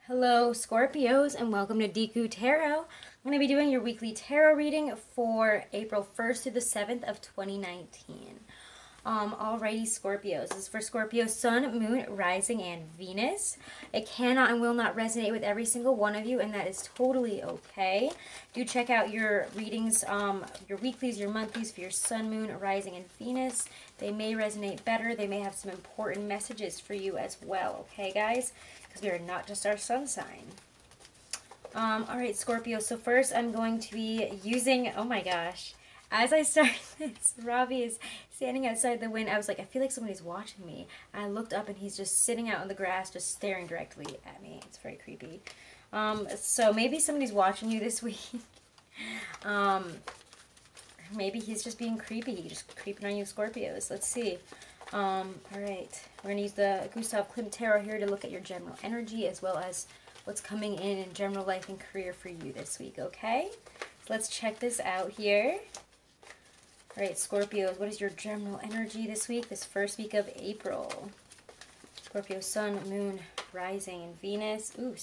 Hello Scorpios and welcome to Deku Tarot. I'm going to be doing your weekly tarot reading for April 1st through the 7th of 2019. Alrighty Scorpios, this is for Scorpio Sun, Moon, Rising, and Venus. It cannot and will not resonate with every single one of you, and that is totally okay. Do check out your readings, your weeklies, your monthlies for your Sun, Moon, Rising, and Venus. They may resonate better. They may have some important messages for you as well, okay guys? Because we are not just our sun sign. Alright Scorpio, so first I'm going to be using, oh my gosh, as I start this, Robbie is standing outside the window. I was like, I feel like somebody's watching me. And I looked up and he's just sitting out on the grass, just staring directly at me. It's very creepy. So maybe somebody's watching you this week. Maybe he's just being creepy. Just creeping on you Scorpios. Let's see. Alright. We're going to use the Gustav Klimt Tarot here to look at your general energy as well as what's coming in general life and career for you this week, okay? So let's check this out here. Alright, Scorpios, what is your general energy this week, this first week of April? Scorpio, Sun, Moon, Rising, and Venus. Ooh,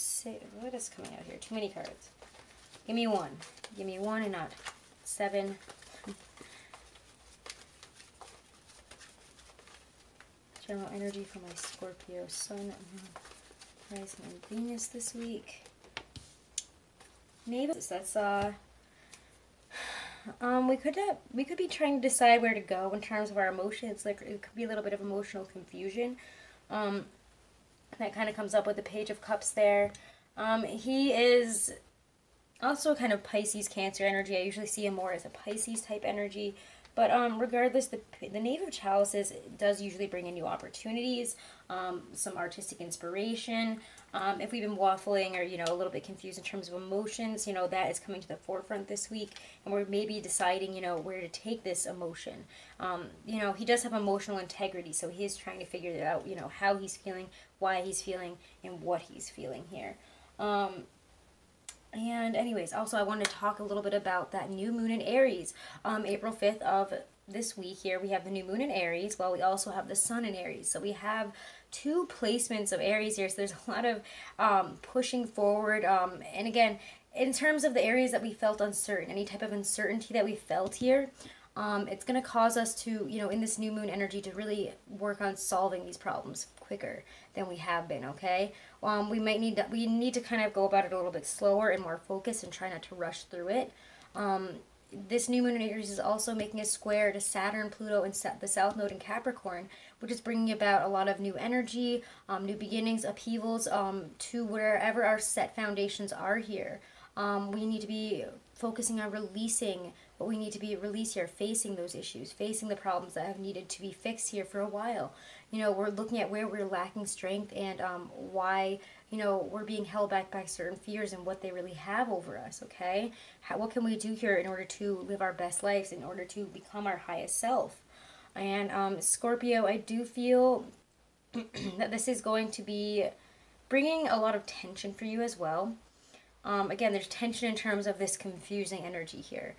what is coming out here? Too many cards. Give me one. Give me one and not 7. General energy for my Scorpio, Sun, Moon, Rising, and Venus this week. Maybe that's we could be trying to decide where to go in terms of our emotions. Like it could be a little bit of emotional confusion. That kind of comes up with the Page of Cups there. He is also kind of Pisces, Cancer energy. I usually see him more as a Pisces type energy. But regardless, the Knave of Chalices does usually bring in new opportunities, some artistic inspiration. If we've been waffling or, a little bit confused in terms of emotions, that is coming to the forefront this week. And we're maybe deciding, where to take this emotion. He does have emotional integrity, so he is trying to figure it out, how he's feeling, why he's feeling, and what he's feeling here. And anyways, also I want to talk a little bit about that new moon in Aries. April 5th of this week here, we have the new moon in Aries, while we also have the sun in Aries. So we have two placements of Aries here, so there's a lot of pushing forward. And again, in terms of the areas that we felt uncertain, any type of uncertainty that we felt here, it's going to cause us to, in this new moon energy, to really work on solving these problems quicker than we have been, okay? We need to kind of go about it a little bit slower and more focused and try not to rush through it. This new moon in Aries is also making a square to Saturn, Pluto, and the South Node in Capricorn, which is bringing about a lot of new energy, new beginnings, upheavals, to wherever our set foundations are here. We need to be focusing on releasing what we need to be released here, facing those issues, facing the problems that have needed to be fixed here for a while. We're looking at where we're lacking strength and why, we're being held back by certain fears and what they really have over us, okay? What can we do here in order to live our best lives, in order to become our highest self? And Scorpio, I do feel that this is going to be bringing a lot of tension for you as well. Again, there's tension in terms of this confusing energy here.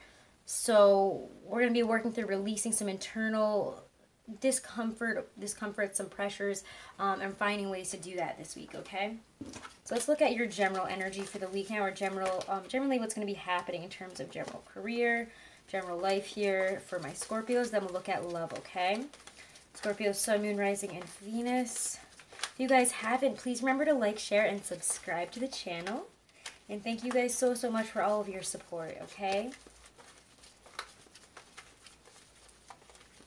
So we're going to be working through releasing some internal discomfort, some pressures, and finding ways to do that this week, okay? So let's look at your general energy for the week now, or generally what's going to be happening in terms of general career, general life here for my Scorpios. Then we'll look at love, okay? Scorpio, Sun, Moon, Rising, and Venus. If you guys haven't, please remember to like, share, and subscribe to the channel. And thank you guys so much for all of your support, okay?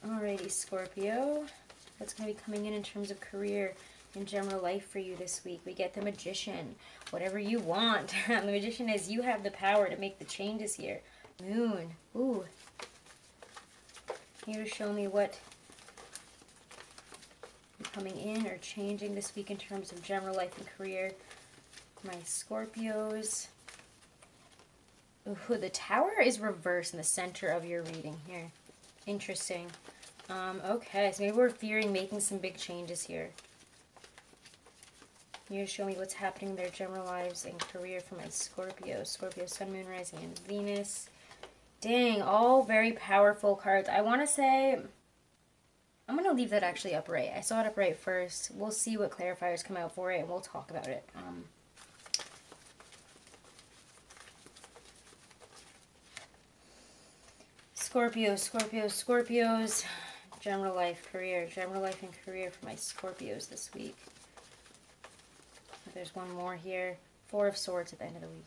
Alrighty, Scorpio. What's going to be coming in terms of career and general life for you this week? We get the Magician. Whatever you want. The Magician is you have the power to make the changes here. Moon. Ooh. Here to show me what coming in or changing this week in terms of general life and career. My Scorpios. Ooh, the Tower is reversed in the center of your reading here. Interesting. Okay, so maybe we're fearing making some big changes here. You show me what's happening in their general lives and career for my Scorpio. Scorpio, Sun, Moon, Rising, and Venus. Dang, all very powerful cards. I want to say, I'm going to leave that actually upright. I saw it upright first. We'll see what clarifiers come out for it, and we'll talk about it. Scorpios. General life, career. General life and career for my Scorpios this week. There's one more here. 4 of Swords at the end of the week.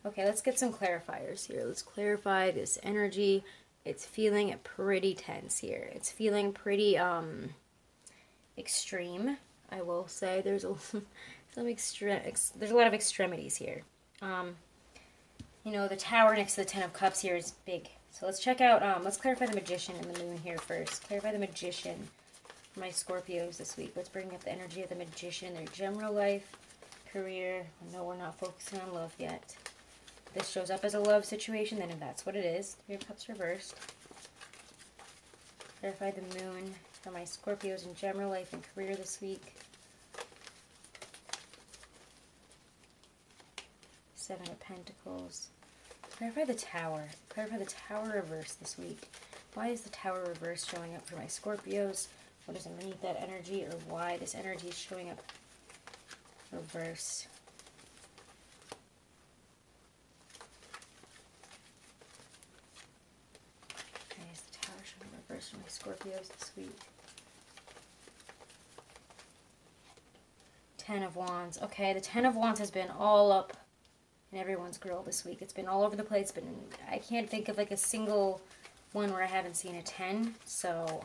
Okay, let's get some clarifiers here. Let's clarify this energy. It's feeling pretty tense here. It's feeling pretty extreme, I will say. There's a there's a lot of extremities here. You know, the Tower next to the Ten of Cups here is big. So let's check out, let's clarify the Magician and the Moon here first. Clarify the Magician for my Scorpios this week. Let's bring up the energy of the Magician, their general life, career. No, we're not focusing on love yet. If this shows up as a love situation, then that's what it is. 3 of Cups reversed. Clarify the Moon for my Scorpios in general life and career this week. 7 of Pentacles. Clarify the Tower. Clarify the Tower reverse this week. Why is the Tower reverse showing up for my Scorpios? What is underneath that energy, or why this energy is showing up reverse? Okay, is the Tower showing up reverse for my Scorpios this week? 10 of Wands. Okay, the 10 of Wands has been all up in everyone's grill this week. It's been all over the place, but I can't think of like a single one where I haven't seen a 10. So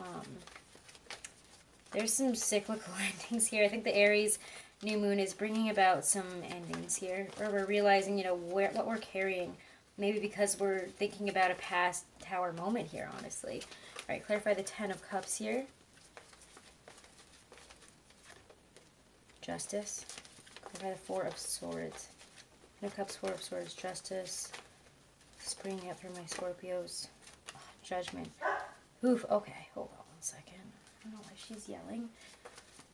there's some cyclical endings here. I think the Aries new moon is bringing about some endings here, where we're realizing, you know, what we're carrying. Maybe because we're thinking about a past Tower moment here, honestly. All right, clarify the 10 of Cups here. Justice. Clarify the 4 of Swords. 10 of Cups, 4 of Swords, Justice. Springing up for my Scorpios. Oh, Judgment. Oof, okay, hold on 1 second. I don't know why she's yelling.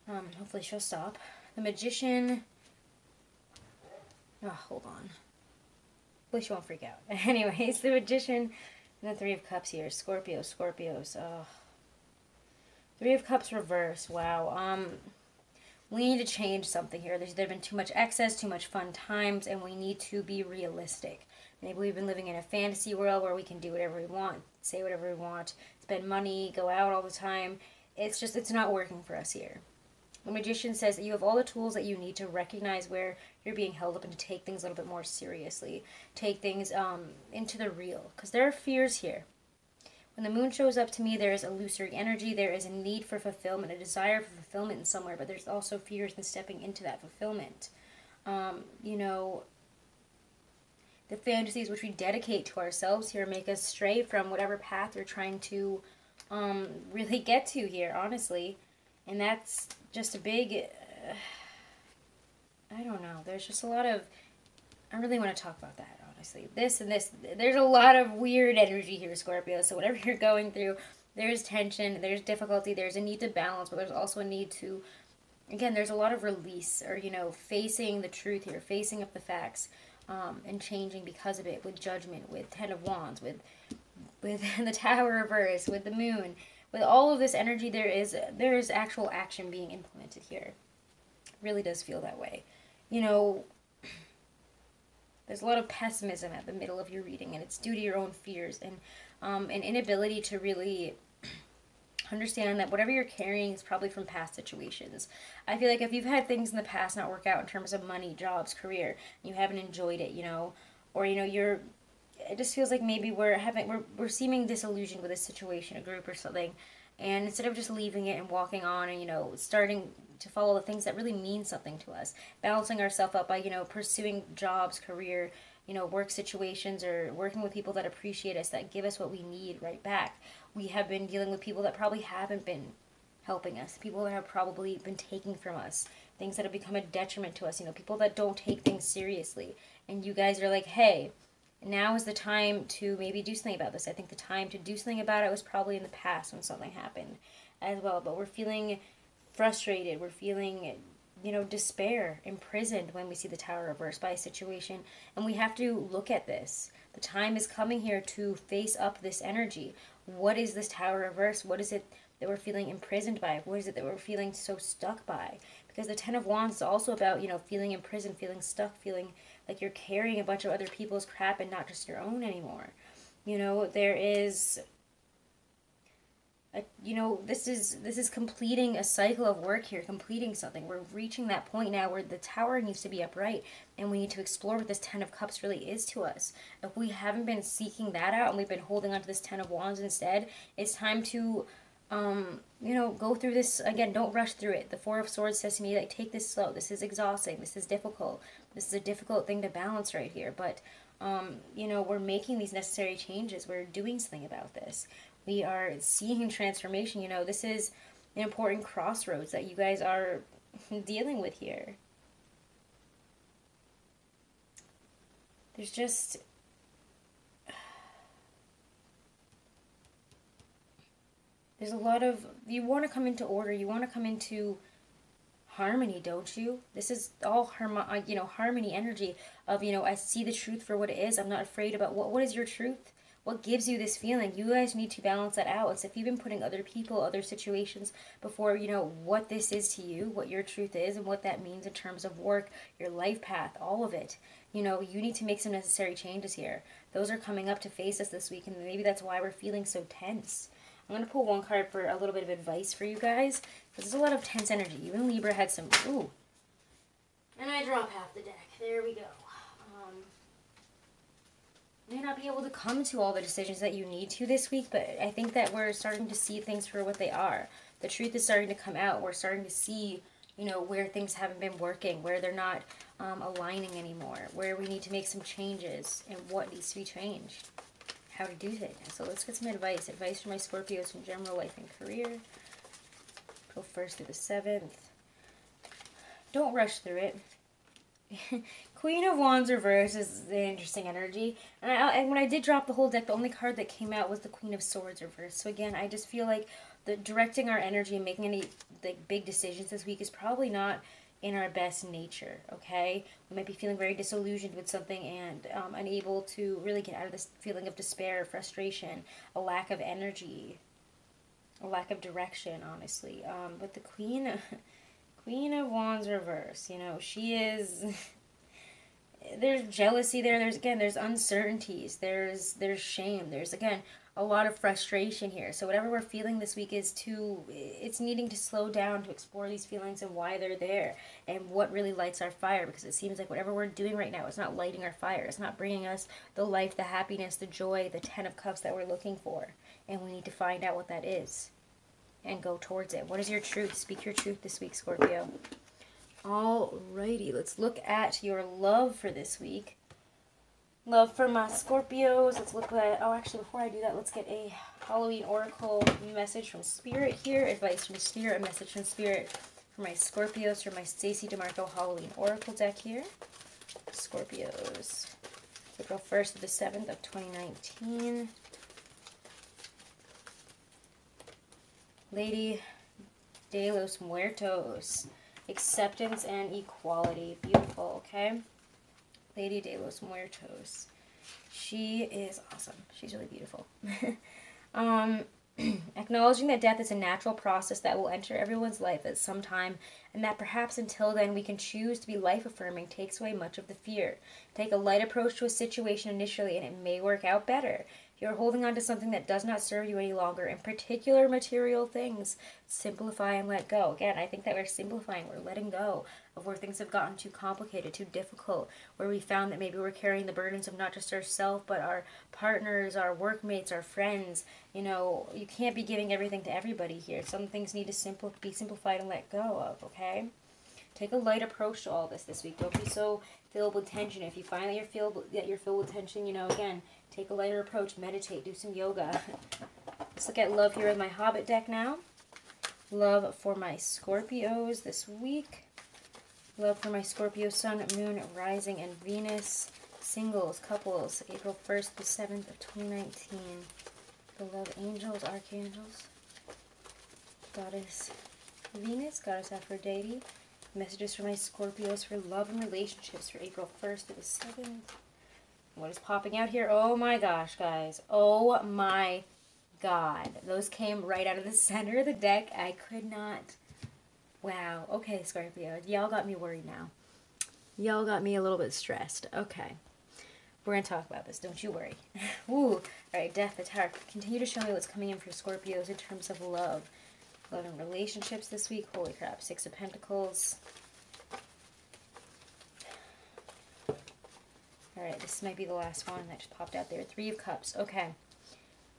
Hopefully she'll stop. The Magician. Oh, hold on. Hopefully she won't freak out. Anyways, the Magician and the 3 of Cups here. Scorpios. Oh. 3 of Cups reverse. Wow. We need to change something here. There's been too much excess, too much fun times, and we need to be realistic. Maybe we've been living in a fantasy world where we can do whatever we want, say whatever we want, spend money, go out all the time. It's not working for us here. The Magician says that you have all the tools that you need to recognize where you're being held up and to take things a little bit more seriously. Take things into the real, because there are fears here. When the moon shows up to me, there is illusory energy. There is a need for fulfillment, a desire for fulfillment in somewhere, but there's also fears in stepping into that fulfillment. You know, the fantasies which we dedicate to ourselves here make us stray from whatever path we're trying to really get to here, honestly. And that's just a big, I don't know, there's just a lot of, I really want to talk about that, honestly. This and this, there's a lot of weird energy here, Scorpio. So whatever you're going through, there's tension, there's difficulty, there's a need to balance, but there's also a need to, again, there's a lot of release, or, you know, facing the truth here, facing up the facts, and changing because of it, with Judgment, with 10 of Wands, with the Tower reverse, with the Moon. With all of this energy, there is actual action being implemented here. It really does feel that way. You know, there's a lot of pessimism at the middle of your reading, and it's due to your own fears and an inability to really understand that whatever you're carrying is probably from past situations. I feel like if you've had things in the past not work out in terms of money, jobs, career, and you haven't enjoyed it, you know, or, you know, it just feels like maybe we're seeming disillusioned with a situation, a group or something, and instead of just leaving it and walking on and, you know, starting to follow the things that really mean something to us, balancing ourselves up by, you know, pursuing jobs, career, you know, work situations, or working with people that appreciate us, that give us what we need right back. We have been dealing with people that probably haven't been helping us, people that have probably been taking from us, things that have become a detriment to us, you know, people that don't take things seriously. And you guys are like, hey, now is the time to maybe do something about this. I think the time to do something about it was probably in the past when something happened as well. But we're feeling frustrated. We're feeling, you know, despair, imprisoned when we see the Tower reversed by a situation. And we have to look at this. The time is coming here to face up this energy. What is this Tower reverse? What is it that we're feeling imprisoned by? What is it that we're feeling so stuck by? Because the 10 of Wands is also about, you know, feeling imprisoned, feeling stuck, feeling like you're carrying a bunch of other people's crap and not just your own anymore. You know, there is You know, this is completing a cycle of work here, completing something. We're reaching that point now where the tower needs to be upright, and we need to explore what this Ten of Cups really is to us. If we haven't been seeking that out and we've been holding on to this Ten of Wands instead, it's time to you know, go through this again. Don't rush through it. The Four of Swords says to me, like, take this slow. This is exhausting. This is difficult. This is a difficult thing to balance right here. But you know, we're making these necessary changes. We're doing something about this. We are seeing transformation. You know, this is an important crossroads that you guys are dealing with here. There's just... there's a lot of... you want to come into order. You want to come into harmony, don't you? This is all you know, harmony energy of, you know, I see the truth for what it is. I'm not afraid about what is your truth? What gives you this feeling? You guys need to balance that out. It's if you've been putting other people, other situations before, you know, what this is to you, what your truth is, and what that means in terms of work, your life path, all of it. You know, you need to make some necessary changes here. Those are coming up to face us this week, and maybe that's why we're feeling so tense. I'm going to pull one card for a little bit of advice for you guys, because there's a lot of tense energy. You and Libra had some... ooh. And I drop half the deck. There we go. May not be able to come to all the decisions that you need to this week, but I think that we're starting to see things for what they are. The truth is starting to come out. We're starting to see, you know, where things haven't been working, where they're not aligning anymore, where we need to make some changes, and what needs to be changed, how to do it. So let's get some advice. Advice for my Scorpios in general life and career. April 1st through the 7th. Don't rush through it. Queen of Wands reverse is an interesting energy. And when I did drop the whole deck, the only card that came out was the Queen of Swords reverse. So again, I just feel like directing our energy and making any like big decisions this week is probably not in our best nature, okay? We might be feeling very disillusioned with something and unable to really get out of this feeling of despair, frustration, a lack of energy, a lack of direction, honestly. But the Queen of Wands reverse, you know, she is... there's jealousy there. There's uncertainties. There's shame. There's, again, a lot of frustration here. So whatever we're feeling this week it's needing to slow down to explore these feelings and why they're there and what really lights our fire, because it seems like whatever we're doing right now is not lighting our fire. It's not bringing us the life, the happiness, the joy, the Ten of Cups that we're looking for. And we need to find out what that is and go towards it. What is your truth? Speak your truth this week, Scorpio. Alrighty, let's look at your love for this week. Love for my Scorpios. Let's look at... oh, actually, before I do that, let's get a Halloween Oracle message from Spirit here. Advice from Spirit, a message from Spirit for my Scorpios, for my Stacey DeMarco Halloween Oracle deck here. Scorpios. April 1st to the 7th of 2019. Lady de los Muertos. Acceptance and equality. Beautiful, okay? Lady de los Muertos. She is awesome. She's really beautiful. Acknowledging that death is a natural process that will enter everyone's life at some time, and that perhaps until then we can choose to be life-affirming takes away much of the fear. Take a light approach to a situation initially, and it may work out better. You're holding on to something that does not serve you any longer, in particular material things. Simplify and let go. Again, I think that we're simplifying, we're letting go of where things have gotten too complicated, too difficult, where we found that maybe we're carrying the burdens of not just ourselves, but our partners, our workmates, our friends. You know, you can't be giving everything to everybody here. Some things need to be simplified and let go of, okay? Take a light approach to all this week. Don't be so filled with tension. If you find that you're filled with tension, you know, again, take a lighter approach, meditate, do some yoga. Let's look at love here with my Hobbit deck now. Love for my Scorpios this week. Love for my Scorpio Sun, Moon, Rising, and Venus. Singles, couples, April 1st to 7th of 2019. The love angels, archangels. Goddess Venus, Goddess Aphrodite. Messages for my Scorpios for love and relationships for April 1st to the 7th. What is popping out here? Oh my gosh, guys. Oh my god. Those came right out of the center of the deck. I could not... wow. Okay, Scorpio. Y'all got me worried now. Y'all got me a little bit stressed. Okay. We're going to talk about this, don't you worry. Ooh, alright, Death, the Tower. Continue to show me what's coming in for Scorpios in terms of love. Love and relationships this week. Holy crap, Six of Pentacles. Alright, this might be the last one that just popped out there. Three of Cups. Okay.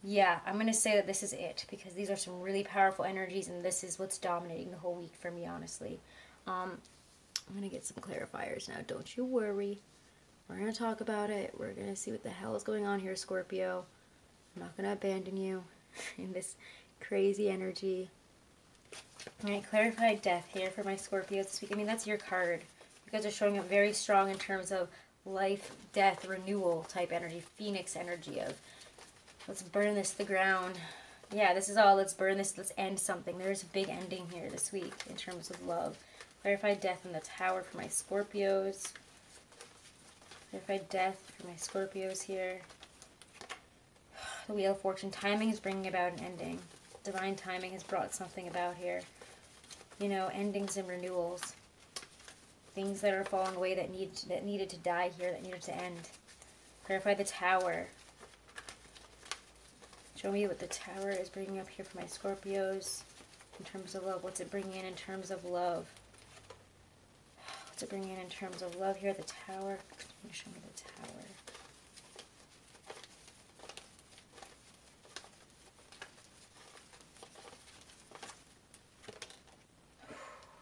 Yeah, I'm going to say that this is it, because these are some really powerful energies, and this is what's dominating the whole week for me, honestly. I'm going to get some clarifiers now. Don't you worry. We're going to talk about it. We're going to see what the hell is going on here, Scorpio. I'm not going to abandon you in this crazy energy. Alright, clarified death here for my Scorpios this week. I mean, that's your card. You guys are showing up very strong in terms of life, death, renewal type energy, phoenix energy of let's burn this to the ground. Yeah, this is all let's burn this, let's end something. There's a big ending here this week in terms of love. Clarified death in the Tower for my Scorpios. Clarified death for my Scorpios here. The Wheel of Fortune. Timing is bringing about an ending. Divine timing has brought something about here. You know, endings and renewals. Things that are falling away that needed to die here, that needed to end. Clarify the Tower. Show me what the Tower is bringing up here for my Scorpios in terms of love. What's it bringing in terms of love? What's it bringing in terms of love here? The Tower. Show me the Tower.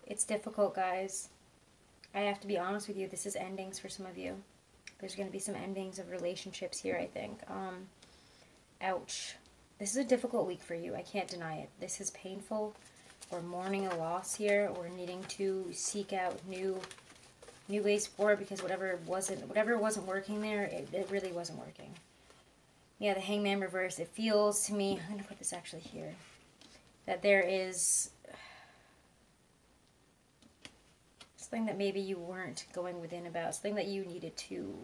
It's difficult, guys. I have to be honest with you. This is endings for some of you. There's going to be some endings of relationships here, I think. Ouch. This is a difficult week for you. I can't deny it. This is painful. We're mourning a loss here. We're needing to seek out new ways forward, because whatever wasn't working there, it really wasn't working. Yeah, the Hangman reverse. It feels to me, I'm going to put this actually here, that there is something that maybe you weren't going within about, something that you needed to,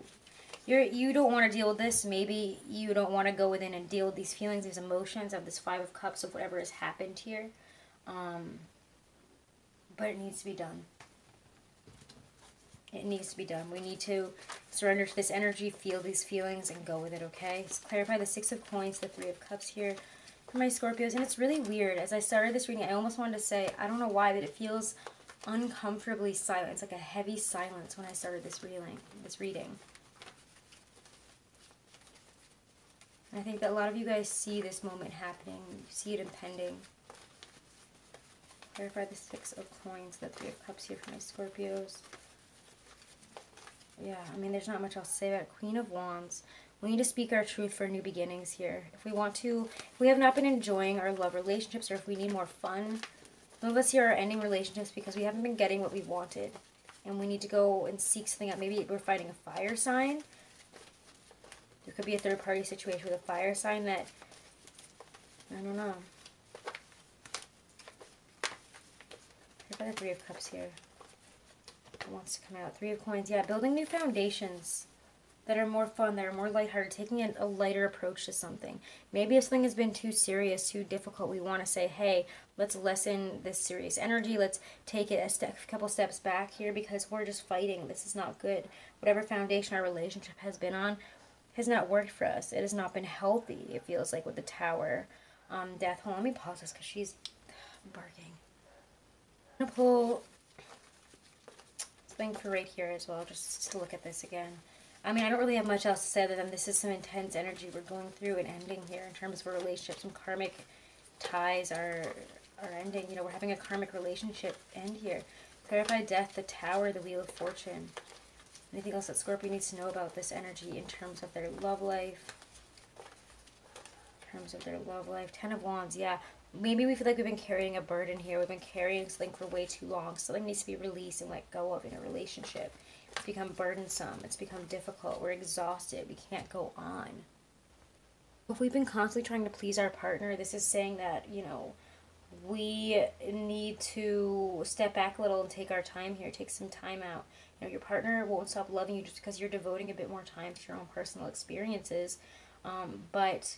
you don't want to deal with this. Maybe you don't want to go within and deal with these feelings, these emotions of this Five of Cups, of whatever has happened here. But it needs to be done. It needs to be done. We need to surrender to this energy, feel these feelings, and go with it, okay? Let's clarify the Six of Coins, the Three of Cups here for my Scorpios. And it's really weird. As I started this reading, I almost wanted to say, I don't know why, but it feels uncomfortably silent. It's like a heavy silence when I started this reading. And I think that a lot of you guys see this moment happening. You see it impending. Clarify the Six of Coins, the Three of Cups here for my Scorpios. Yeah, I mean, there's not much else to say about it. Queen of Wands. We need to speak our truth for new beginnings here. If we have not been enjoying our love relationships, or if we need more fun, some of us here are ending relationships because we haven't been getting what we wanted. And we need to go and seek something out. Maybe we're fighting a fire sign. There could be a third-party situation with a fire sign that, I don't know. What about the Three of Cups here? What wants to come out? Three of Coins. Yeah, building new foundations that are more fun, that are more lighthearted, taking a lighter approach to something. Maybe if something has been too serious, too difficult, we want to say, hey, let's lessen this serious energy. Let's take it a couple steps back here, because we're just fighting. This is not good. Whatever foundation our relationship has been on has not worked for us. It has not been healthy, it feels like, with the Tower. Death. Hold on, let me pause this because she's barking. I'm going to pull something for right here as well, just to look at this again. I mean, I don't really have much else to say other than this is some intense energy we're going through and ending here in terms of a relationship. Some karmic ties are ending. You know, we're having a karmic relationship end here. Clarify death, the Tower, the Wheel of Fortune. Anything else that Scorpio needs to know about this energy in terms of their love life? In terms of their love life. Ten of Wands, yeah. Maybe we feel like we've been carrying a burden here. We've been carrying something for way too long. Something needs to be released and let go of in a relationship. It's become burdensome. It's become difficult. We're exhausted. We can't go on. If we've been constantly trying to please our partner, this is saying that, you know, we need to step back a little and take our time here. Take some time out. You know, your partner won't stop loving you just because you're devoting a bit more time to your own personal experiences. But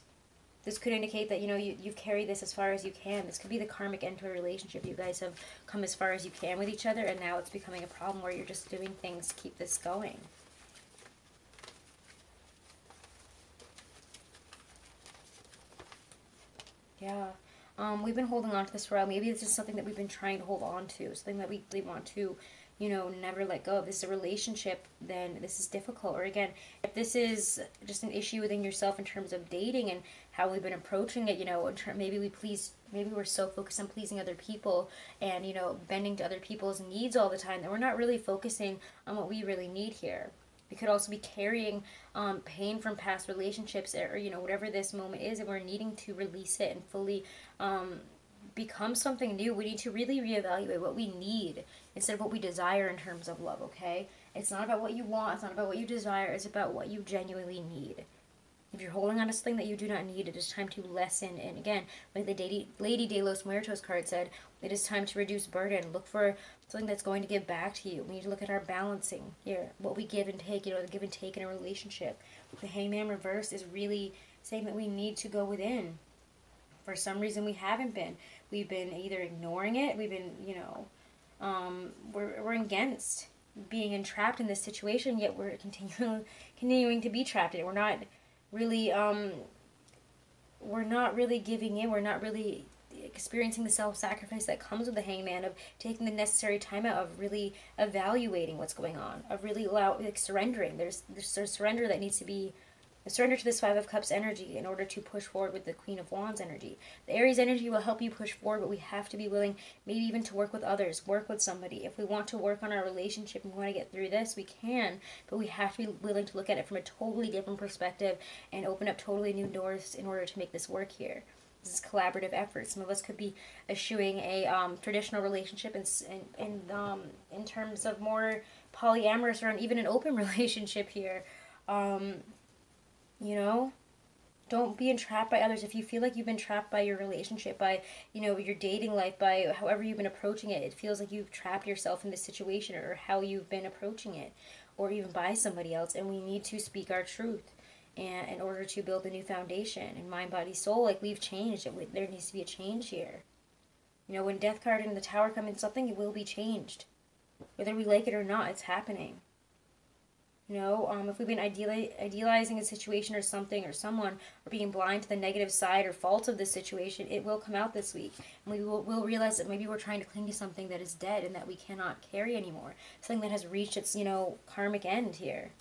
this could indicate that, you know, you've carried this as far as you can. This could be the karmic end to a relationship. You guys have come as far as you can with each other, and now it's becoming a problem where you're just doing things to keep this going. Yeah. We've been holding on to this for a while. Maybe this is something that we've been trying to hold on to, something that we really want to, you know, never let go of. If this is a relationship, then this is difficult. Or again, if this is just an issue within yourself in terms of dating and how we've been approaching it, you know, maybe we're so focused on pleasing other people and, you know, bending to other people's needs all the time that we're not really focusing on what we really need here. We could also be carrying pain from past relationships, or, you know, whatever this moment is, and we're needing to release it and fully become something new. We need to really reevaluate what we need instead of what we desire in terms of love, okay? It's not about what you want, it's not about what you desire, it's about what you genuinely need. If you're holding on to something that you do not need, it is time to lessen. And again, like the Lady de los Muertos card said, it is time to reduce burden. Look for something that's going to give back to you. We need to look at our balancing here, what we give and take, you know, the give and take in a relationship. The Hangman reverse is really saying that we need to go within. For some reason, we haven't been. We've been either ignoring it, we've been, you know, we're against being entrapped in this situation, yet we're continuing to be trapped in it. We're not really giving in. We're not really experiencing the self-sacrifice that comes with the Hangman, of taking the necessary time out, of really evaluating what's going on, of really surrendering. There's a surrender that needs to be surrender to this Five of Cups energy in order to push forward with the Queen of Wands energy. The Aries energy will help you push forward, but we have to be willing, maybe even to work with others, work with somebody. If we want to work on our relationship and we want to get through this, we can, but we have to be willing to look at it from a totally different perspective and open up totally new doors in order to make this work here. This is collaborative effort. Some of us could be eschewing a traditional relationship in terms of more polyamorous or even an open relationship here. You know, don't be entrapped by others. If you feel like you've been trapped by your relationship, by, you know, your dating life, by however you've been approaching it, it feels like you've trapped yourself in this situation, or how you've been approaching it, or even by somebody else. And we need to speak our truth, and in order to build a new foundation in mind, body, soul. Like, we've changed. There needs to be a change here. You know, when Death card and the Tower come in, something, it will be changed. Whether we like it or not, it's happening. You know, if we've been idealizing a situation or something or someone, or being blind to the negative side or faults of this situation, it will come out this week. And we'll realize that maybe we're trying to cling to something that is dead and that we cannot carry anymore. Something that has reached its, you know, karmic end here.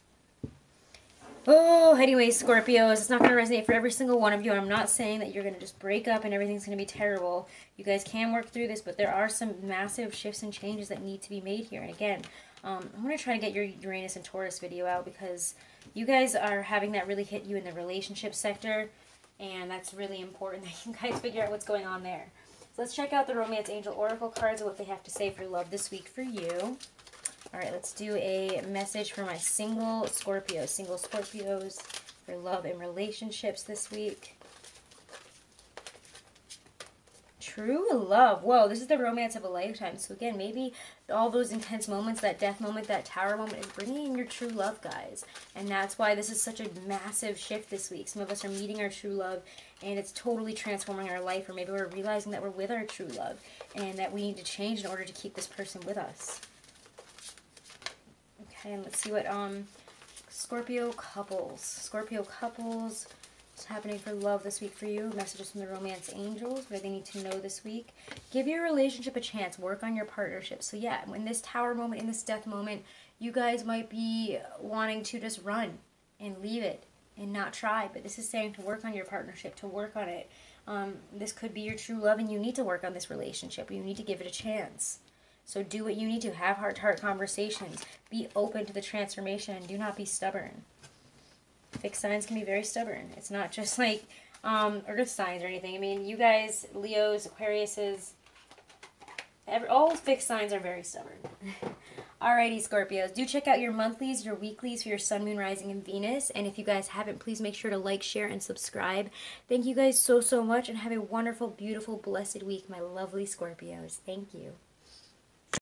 Oh, anyways, Scorpios, it's not going to resonate for every single one of you. I'm not saying that you're going to just break up and everything's going to be terrible. You guys can work through this, but there are some massive shifts and changes that need to be made here. And again, I'm going to try to get your Uranus and Taurus video out, because you guys are having that really hit you in the relationship sector, and that's really important that you guys figure out what's going on there. So let's check out the Romance Angel Oracle cards and what they have to say for love this week for you. All right, let's do a message for my single Scorpios for love and relationships this week. True love. Whoa, this is the romance of a lifetime. So again, maybe all those intense moments, that death moment, that tower moment, is bringing in your true love, guys. And that's why this is such a massive shift this week. Some of us are meeting our true love, and it's totally transforming our life. Or maybe we're realizing that we're with our true love, and that we need to change in order to keep this person with us. Okay, and let's see what Scorpio couples, what's happening for love this week for you. Messages from the Romance Angels, what do they need to know this week? Give your relationship a chance. Work on your partnership. So yeah, in this tower moment, in this death moment, you guys might be wanting to just run and leave it and not try. But this is saying to work on your partnership, to work on it. This could be your true love, and you need to work on this relationship. You need to give it a chance. So do what you need to. Have heart-to-heart conversations. Be open to the transformation, and do not be stubborn. Fixed signs can be very stubborn. It's not just like earth signs or anything. I mean, you guys, Leos, Aquariuses, all fixed signs are very stubborn. Alrighty, Scorpios. Do check out your monthlies, your weeklies for your Sun, Moon, Rising, and Venus. And if you guys haven't, please make sure to like, share, and subscribe. Thank you guys so much, and have a wonderful, beautiful, blessed week, my lovely Scorpios. Thank you.